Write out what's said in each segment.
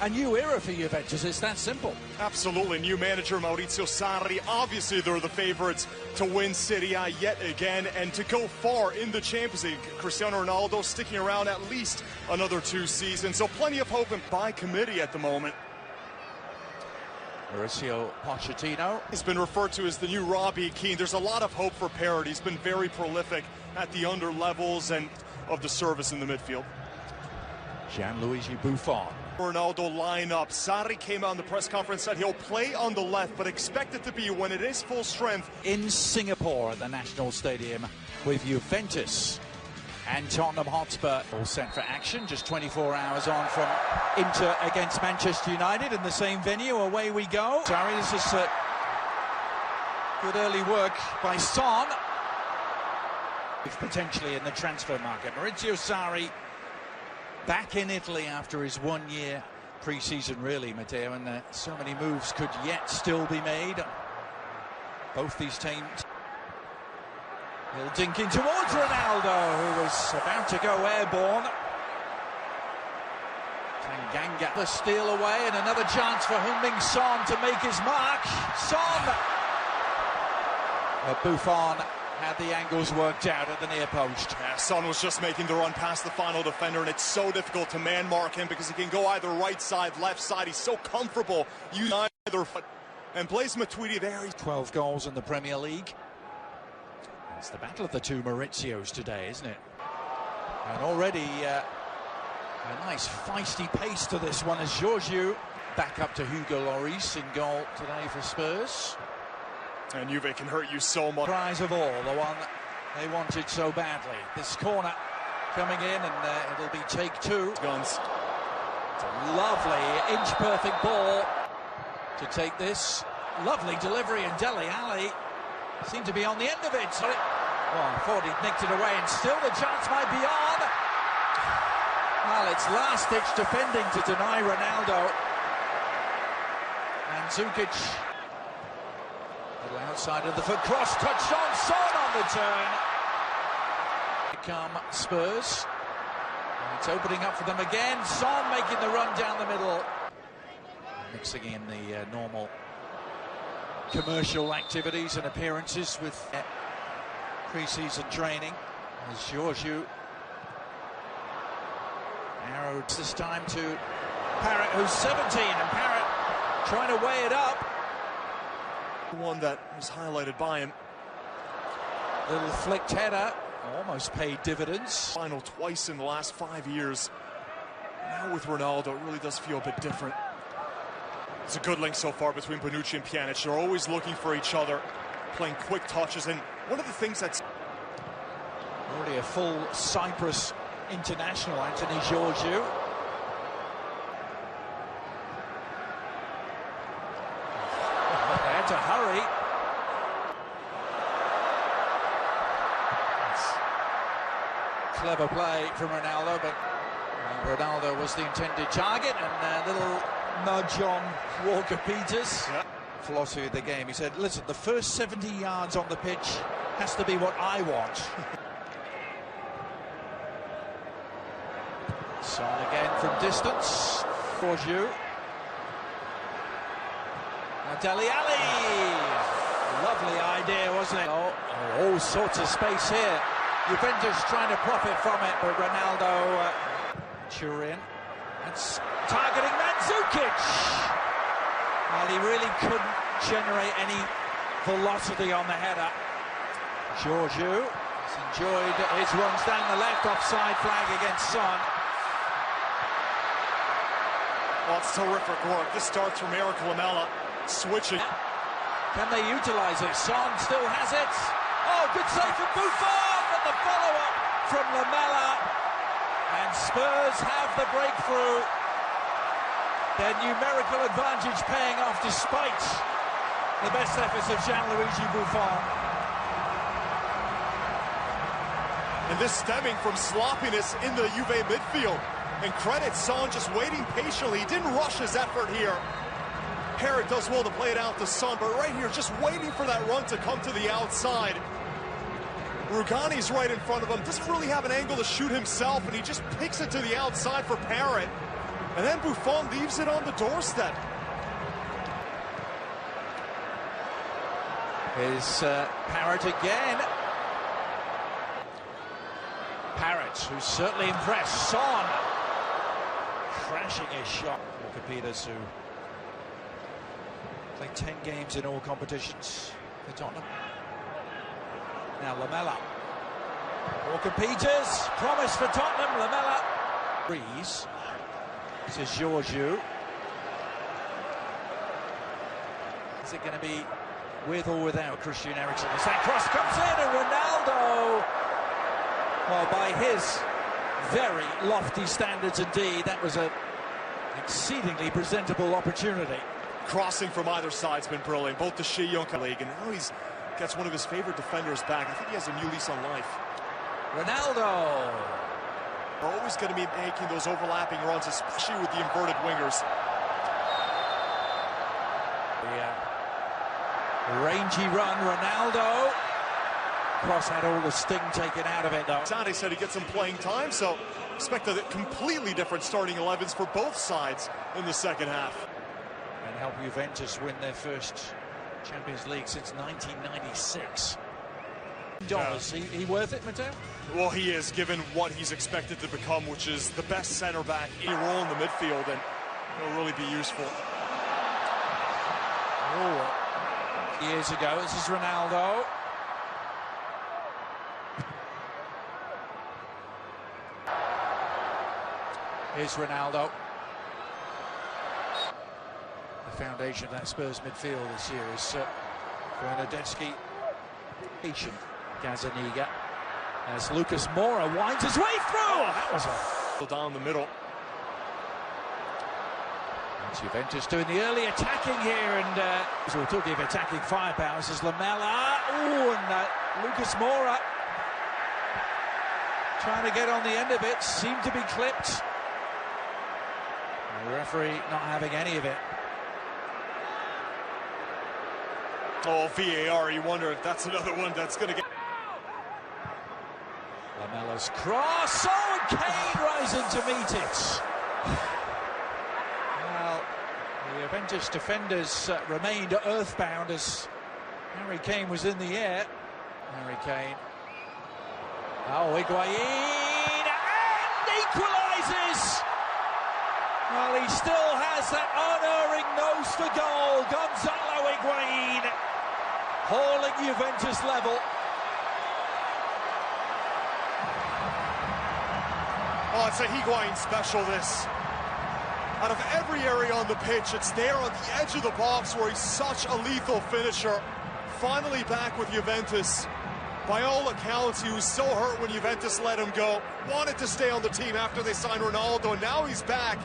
a new era for Juventus. It's that simple. Absolutely. New manager Maurizio Sarri. Obviously, they're the favorites to win Serie A yet again and to go far in the Champions League. Cristiano Ronaldo sticking around at least another 2 seasons. So plenty of hope and by committee at the moment. Mauricio Pochettino. He's been referred to as the new Robbie Keane. There's a lot of hope for Perry. He's been very prolific at the under levels and of the service in the midfield. Gianluigi Buffon. Ronaldo lineup. Sarri came out in the press conference, said he'll play on the left, but expect it to be when it is full strength. In Singapore at the National Stadium with Juventus and Tottenham Hotspur all set for action. Just 24 hours on from Inter against Manchester United in the same venue. Away we go. Sarri, this is good early work by Son. Potentially in the transfer market. Maurizio Sarri back in Italy after his 1 year pre-season, really, Matteo, and so many moves could yet still be made. Both these teams. He'll dink in towards Ronaldo, who was about to go airborne. Tanganga, the steal away, and another chance for Heung-min Son to make his mark. Son! Buffon had the angles worked out at the near post. Yeah, Son was just making the run past the final defender, and it's so difficult to man mark him because he can go either right side, left side. He's so comfortable using either foot. And Blaise Matuidi there. 12 goals in the Premier League. It's the battle of the two Maurizios today, isn't it? And already a nice feisty pace to this one as Georgiou back up to Hugo Lloris in goal today for Spurs. And Juve can hurt you so much. Prize of all, the one they wanted so badly. This corner coming in, and it'll be take 2. Guns. It's a lovely inch-perfect ball to take this. Lovely delivery, and Dele Alli seemed to be on the end of it. So I thought he'd nicked it away, and still the chance might be on. Well, it's last-ditch defending to deny Ronaldo. And Zukic. Little outside of the foot cross, touched on, Son on the turn. Here come Spurs. And it's opening up for them again. Son making the run down the middle. Mixing in the normal commercial activities and appearances with pre-season training. As Georgiou arrowed this time to Parrott, who's 17, and Parrott trying to weigh it up. One that was highlighted by him. Little flicked header, almost paid dividends. Final twice in the last 5 years. Now with Ronaldo, it really does feel a bit different. It's a good link so far between Bonucci and Pjanic. They're always looking for each other, playing quick touches. And one of the things that's already a full Cyprus international, Anthony Georgiou. To hurry. It's clever play from Ronaldo, but Ronaldo was the intended target, and a little nudge on Walker-Peters. Yeah. Philosophy of the game. He said, listen, the first 70 yards on the pitch has to be what I want. Son again from distance. Georgiou. Dele Alli, lovely idea, wasn't it? All sorts of space here. Juventus trying to profit from it, but Ronaldo, Turin, that's targeting Mandzukic. Well, he really couldn't generate any velocity on the header. Georgiou has enjoyed his runs down the left, offside flag against Son. Well, it's terrific work. This starts from Eric Lamela. Switching. Can they utilize it? Son still has it. Oh, good save from Buffon, but the follow-up from Lamela. And Spurs have the breakthrough. Their numerical advantage paying off despite the best efforts of Gianluigi Buffon. And this stemming from sloppiness in the Juve midfield. And credit Son just waiting patiently. He didn't rush his effort here. Parrott does well to play it out to Son, but right here, just waiting for that run to come to the outside. Rugani's right in front of him, doesn't really have an angle to shoot himself, and he just picks it to the outside for Parrott. And then Buffon leaves it on the doorstep. Here's Parrott again. Parrott, who's certainly impressed. Son crashing his shot. Walker Peters, who played 10 games in all competitions for Tottenham. Now Lamela. Walker Peters, promise for Tottenham. Lamela. Breeze. This is Georgiou. Is it going to be with or without Christian Eriksen? The same cross comes in, and Ronaldo, well, by his very lofty standards indeed, that was an exceedingly presentable opportunity. Crossing from either side's been brilliant, both the Shiyonka League, and now he's gets one of his favorite defenders back. I think he has a new lease on life. Ronaldo. We're always going to be making those overlapping runs, especially with the inverted wingers. Rangy run, Ronaldo. Cross had all the sting taken out of it, though. Ante said he gets some playing time, so expect a completely different starting 11s for both sides in the second half. And help Juventus win their first Champions League since 1996. Dollars, he worth it, Matteo? Well, he is, given what he's expected to become, which is the best center back in a role in the midfield, and he'll really be useful. Years ago, this is Ronaldo. Here's Ronaldo. The foundation of that Spurs midfield this year is Bernardeschi, Gazzaniga. As Lucas Moura winds his way through. That was a down the middle. It's Juventus doing the early attacking here, and so we're talking of attacking firepower. This is Lamela. Ooh, and Lucas Moura trying to get on the end of it, seemed to be clipped. And the referee not having any of it. Oh, VAR, you wonder if that's another one that's going to get... Lamela's cross. Oh, and Kane rising to meet it. Well, the Juventus defenders remained earthbound as Harry Kane was in the air. Harry Kane. Oh, Higuain, and equalises. Well, he still has that unerring nose for goal. Gonzalo Higuain hauling Juventus level. Oh, it's a Higuain special, this. Out of every area on the pitch, it's there on the edge of the box where he's such a lethal finisher. Finally back with Juventus. By all accounts, he was so hurt when Juventus let him go. Wanted to stay on the team after they signed Ronaldo, and now he's back.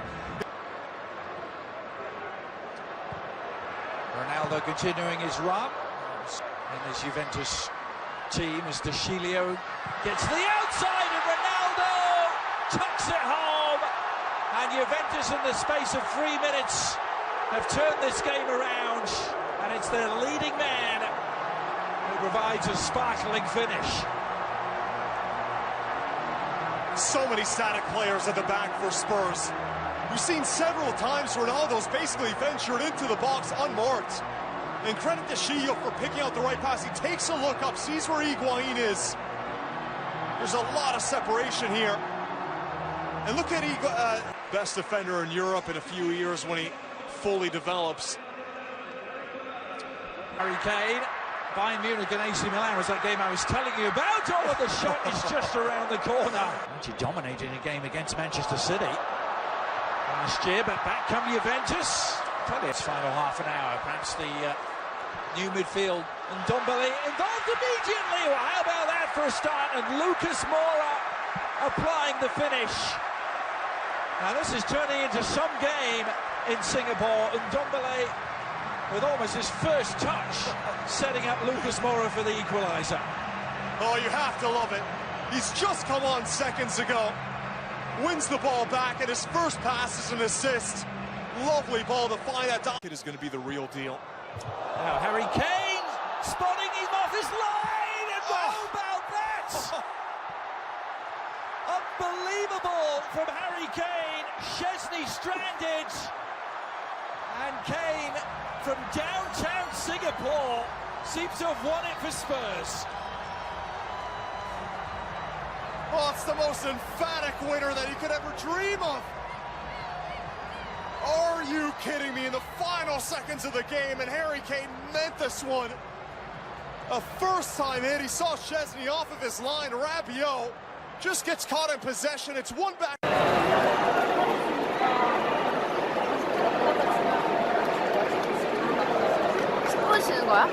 Ronaldo continuing his run. And this Juventus team as De Sciglio gets the outside, and Ronaldo tucks it home. And Juventus, in the space of 3 minutes, have turned this game around. And it's their leading man who provides a sparkling finish. So many static players at the back for Spurs. We've seen several times Ronaldo's basically ventured into the box unmarked. And credit to Shio for picking out the right pass. He takes a look up, sees where Higuain is. There's a lot of separation here. And look at Higuain, best defender in Europe in a few years when he fully develops. Harry Kane, Bayern Munich and AC Milan was that game I was telling you about. Oh, the shot is just around the corner. Actually dominating a game against Manchester City last year, but back come Juventus. It's final half an hour. Perhaps the new midfield and Ndombele involved immediately. Well, how about that for a start? And Lucas Moura applying the finish. Now this is turning into some game in Singapore. And Ndombele, with almost his first touch, setting up Lucas Moura for the equaliser. Oh, you have to love it. He's just come on seconds ago. Wins the ball back, and his first pass is an assist. Lovely ball to find that. It is going to be the real deal. Now Harry Kane spotting him off his line, and how about that? Unbelievable from Harry Kane. Szczesny stranded, and Kane from downtown Singapore seems to have won it for Spurs. Oh, it's the most emphatic winner that he could ever dream of. Are you kidding me? In the final seconds of the game, and Harry Kane meant this one. A first-time hit. He saw Szczesny off of his line. Rabiot just gets caught in possession. It's one back. 스포 치는 거야?